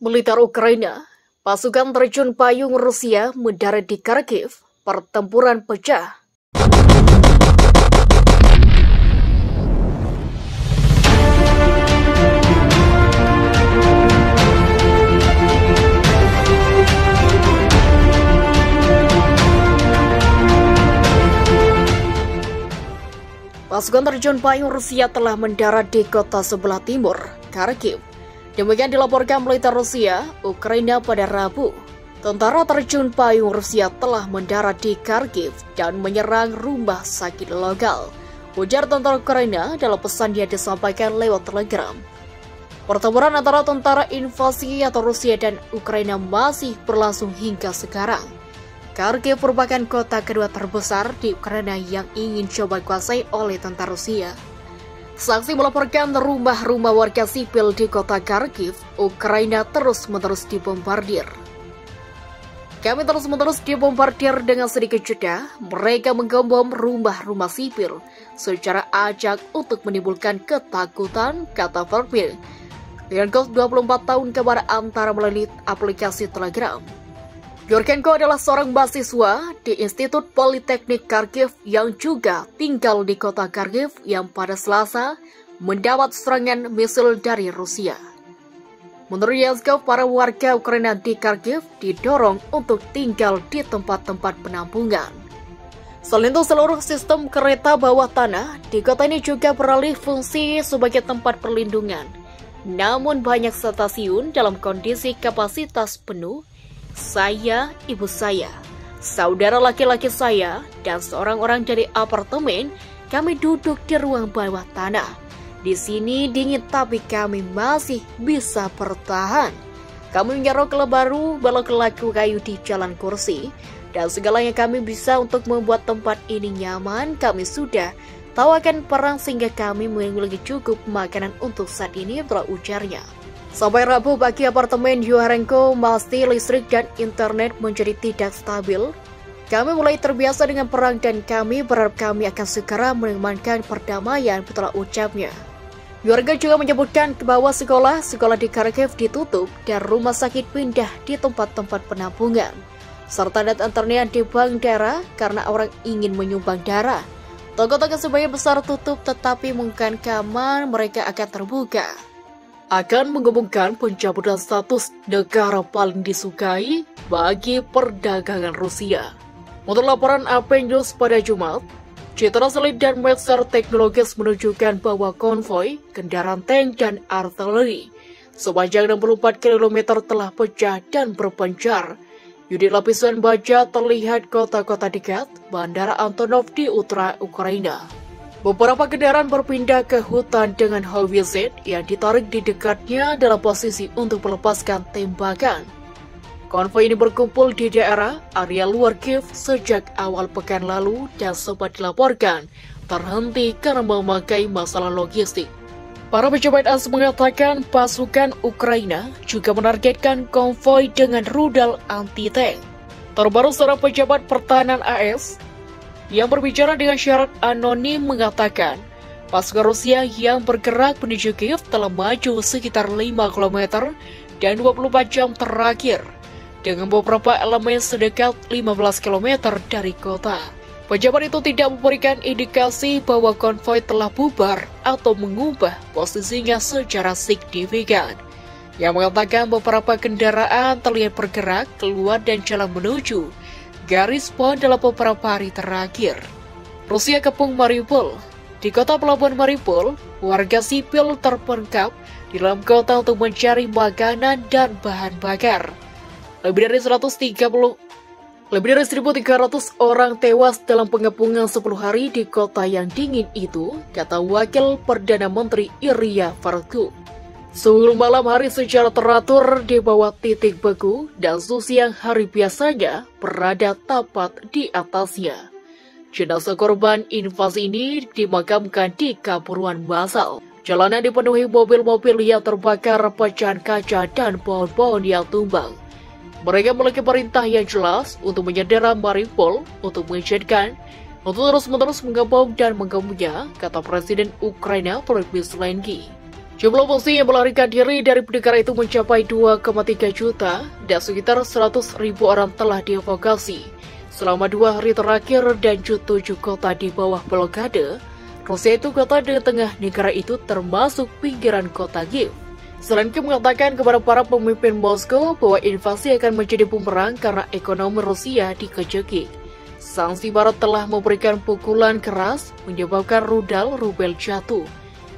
Militer Ukraina, pasukan terjun payung Rusia mendarat di Kharkiv, pertempuran pecah. Pasukan terjun payung Rusia telah mendarat di kota sebelah timur, Kharkiv. Demikian dilaporkan militer Rusia, Ukraina pada Rabu. Tentara terjun payung Rusia telah mendarat di Kharkiv dan menyerang rumah sakit lokal, ujar tentara Ukraina dalam pesan yang disampaikan lewat Telegram. Pertempuran antara tentara invasi atau Rusia dan Ukraina masih berlangsung hingga sekarang. Kharkiv merupakan kota kedua terbesar di Ukraina yang ingin coba kuasai oleh tentara Rusia. Saksi melaporkan rumah-rumah warga sipil di kota Kharkiv, Ukraina terus-menerus dibombardir. Kami terus-menerus dibombardir dengan sedikit jeda, mereka menggebom rumah-rumah sipil secara acak untuk menimbulkan ketakutan, kata Verbil dengan kos 24 tahun kepada antara melalui aplikasi Telegram. Yorkenko adalah seorang mahasiswa di Institut Politeknik Kharkiv yang juga tinggal di kota Kharkiv yang pada Selasa mendapat serangan misil dari Rusia. Menurut Yazkov, para warga Ukraina di Kharkiv didorong untuk tinggal di tempat-tempat penampungan. Selain itu, seluruh sistem kereta bawah tanah di kota ini juga beralih fungsi sebagai tempat perlindungan. Namun banyak stasiun dalam kondisi kapasitas penuh. Saya, ibu saya, saudara laki-laki saya, dan seorang orang dari apartemen, kami duduk di ruang bawah tanah. Di sini dingin tapi kami masih bisa bertahan. Kami menyerok baru balok laku kayu di jalan kursi, dan segalanya kami bisa untuk membuat tempat ini nyaman. Kami sudah tahu akan perang sehingga kami memiliki cukup makanan untuk saat ini, telah ujarnya. Sampai Rabu pagi apartemen Yuharenko masih listrik dan internet menjadi tidak stabil. Kami mulai terbiasa dengan perang dan kami berharap kami akan segera mengamankan perdamaian, telah ucapnya. Yuharenko juga menyebutkan bahwa sekolah di Kharkiv ditutup dan rumah sakit pindah di tempat-tempat penampungan. Serta data internet di bank daerah karena orang ingin menyumbang darah. Toko-toko sebagian besar tutup tetapi mungkin kamar mereka akan terbuka. Akan mengumumkan pencabutan status negara paling disukai bagi perdagangan Rusia. Menurut laporan AP News pada Jumat, citra satelit dan medsos teknologis menunjukkan bahwa konvoi, kendaraan tank dan artileri sepanjang 64 km telah pecah dan berpencar. Unit lapisan baja terlihat kota-kota dekat Bandara Antonov di utara Ukraina. Beberapa kendaraan berpindah ke hutan dengan HWZ yang ditarik di dekatnya dalam posisi untuk melepaskan tembakan. Konvoi ini berkumpul di daerah area luar Kiev sejak awal pekan lalu dan sempat dilaporkan terhenti karena memakai masalah logistik. Para pejabat AS mengatakan pasukan Ukraina juga menargetkan konvoi dengan rudal anti-tank. Terbaru seorang pejabat pertahanan AS yang berbicara dengan syarat anonim mengatakan pasukan Rusia yang bergerak menuju Kiev telah maju sekitar 5 km dan 24 jam terakhir dengan beberapa elemen sedekat 15 km dari kota. Pejabat itu tidak memberikan indikasi bahwa konvoi telah bubar atau mengubah posisinya secara signifikan. Yang mengatakan beberapa kendaraan terlihat bergerak keluar dan jalan menuju garis pon dalam beberapa hari terakhir. Rusia kepung Mariupol. Di kota pelabuhan Mariupol, warga sipil terperangkap di dalam kota untuk mencari makanan dan bahan bakar. Lebih dari 1.300 orang tewas dalam pengepungan 10 hari di kota yang dingin itu, kata Wakil Perdana Menteri Ilya Faruku. Suhu malam hari secara teratur di bawah titik beku dan suhu siang hari biasanya berada tepat di atasnya. Jenazah korban invasi ini dimakamkan di kuburan massal. Jalanan dipenuhi mobil-mobil yang terbakar, pecahan kaca dan pohon-pohon yang tumbang. Mereka memiliki perintah yang jelas untuk menyandera Mariupol untuk mengizinkan untuk terus-menerus mengebom dan menggembungnya, kata Presiden Ukraina Volodymyr Zelensky. Jumlah polisi yang melarikan diri dari negara itu mencapai 2,3 juta dan sekitar 100.000 orang telah dievakuasi selama 2 hari terakhir dan 7 kota di bawah blokade. Rusia itu kota di tengah negara itu termasuk pinggiran kota Kiev. Zelensky mengatakan kepada para pemimpin Moskow bahwa invasi akan menjadi bumerang karena ekonomi Rusia dikejeki. Sanksi barat telah memberikan pukulan keras menyebabkan rubel jatuh.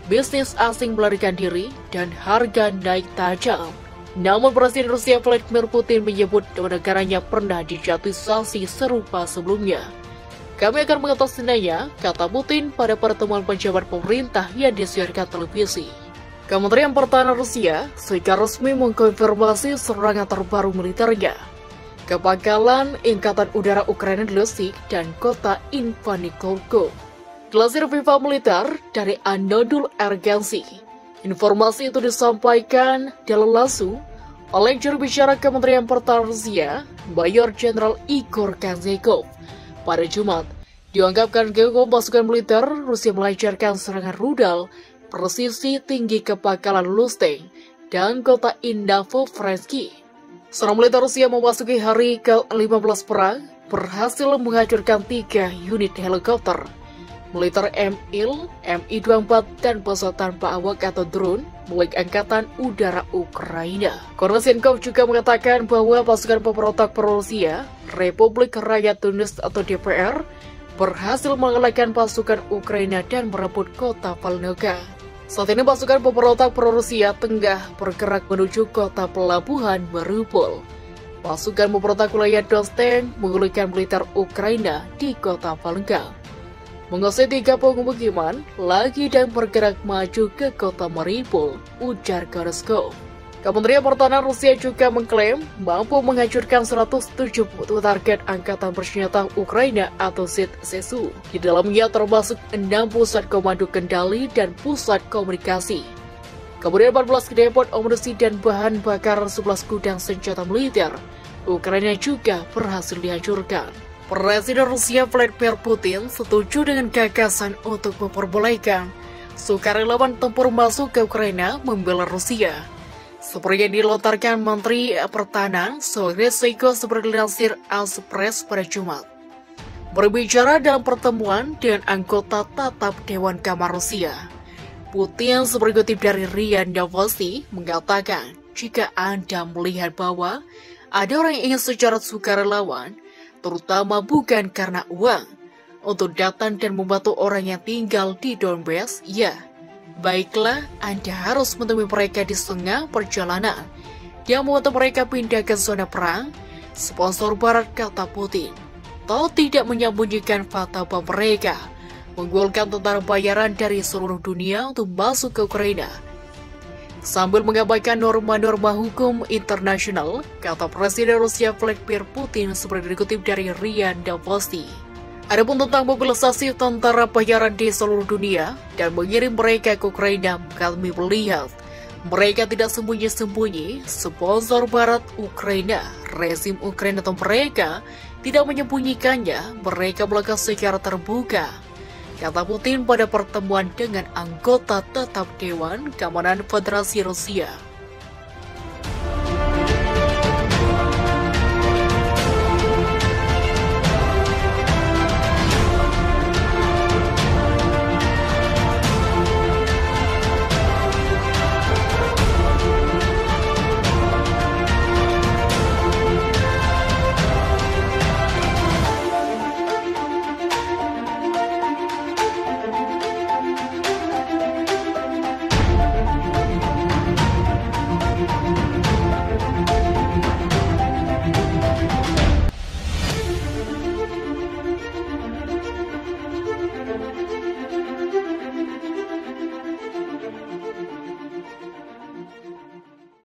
Bisnis asing melarikan diri, dan harga naik tajam. Namun Presiden Rusia Vladimir Putin menyebut negaranya pernah dijatuhi sanksi serupa sebelumnya. Kami akan mengatasinya, kata Putin pada pertemuan pejabat pemerintah yang disiarkan televisi. Kementerian Pertahanan Rusia secara resmi mengkonfirmasi serangan terbaru militernya ke pangkalan Angkatan Udara Ukraina di Luhansk dan kota Ivano-Frankivsk. Dilansir Viva Militer dari Anadolu Agency, informasi itu disampaikan dalam langsung oleh juru bicara Kementerian Pertahanan Rusia, Mayor Jenderal Igor Konashenkov. Pada Jumat, dianggapkan gabungan pasukan militer Rusia melancarkan serangan rudal presisi tinggi ke pangkalan Luhansk dan kota Ivano-Frankivsk. Serangan militer Rusia memasuki hari ke-15 perang, berhasil menghancurkan 3 unit helikopter militer Mi-24 dan pesawat tanpa awak atau drone milik Angkatan Udara Ukraina. Konashenkov juga mengatakan bahwa pasukan pemberontak pro-Rusia, Republik Rakyat Tunis atau DPR, berhasil mengalahkan pasukan Ukraina dan merebut kota Volnovka. Saat ini pasukan pemberontak pro-Rusia tengah bergerak menuju kota pelabuhan Mariupol. Pasukan pemberontak wilayah Donetsk menggulingkan militer Ukraina di kota Volnovka, menguasai 3 pemukiman lagi dan bergerak maju ke kota Mariupol, ujar Konashenkov. Kementerian Pertahanan Rusia juga mengklaim mampu menghancurkan 170 target Angkatan Bersenjata Ukraina atau ZSU. Di dalamnya termasuk 6 pusat komando kendali dan pusat komunikasi. Kemudian 14 depot amunisi dan bahan bakar 11 gudang senjata militer Ukraina juga berhasil dihancurkan. Presiden Rusia Vladimir Putin setuju dengan gagasan untuk memperbolehkan sukarelawan tempur masuk ke Ukraina membela Rusia, seperti yang dilontarkan Menteri Pertahanan Sergei Shoigu seperti dilansir Express pada Jumat. Berbicara dalam pertemuan dengan anggota Tatap Dewan Kamar Rusia, Putin seperti dikutip dari RIA Novosti mengatakan, jika Anda melihat bahwa ada orang yang ingin secara sukarelawan, terutama bukan karena uang, untuk datang dan membantu orang yang tinggal di Donbass, ya, baiklah, Anda harus menemui mereka di tengah perjalanan yang membantu mereka pindah ke zona perang, sponsor barat, kata Putin. Toh tidak menyembunyikan fakta bahwa mereka menggolkan tentara bayaran dari seluruh dunia untuk masuk ke Ukraina, sambil mengabaikan norma-norma hukum internasional, kata Presiden Rusia Vladimir Putin seperti dikutip dari RIA Novosti. Adapun tentang mobilisasi tentara bayaran di seluruh dunia dan mengirim mereka ke Ukraina, kami melihat mereka tidak sembunyi-sembunyi. Sponsor barat Ukraina, rezim Ukraina atau mereka tidak menyembunyikannya, mereka melakukan secara terbuka, kata Putin pada pertemuan dengan anggota tetap Dewan Keamanan Federasi Rusia.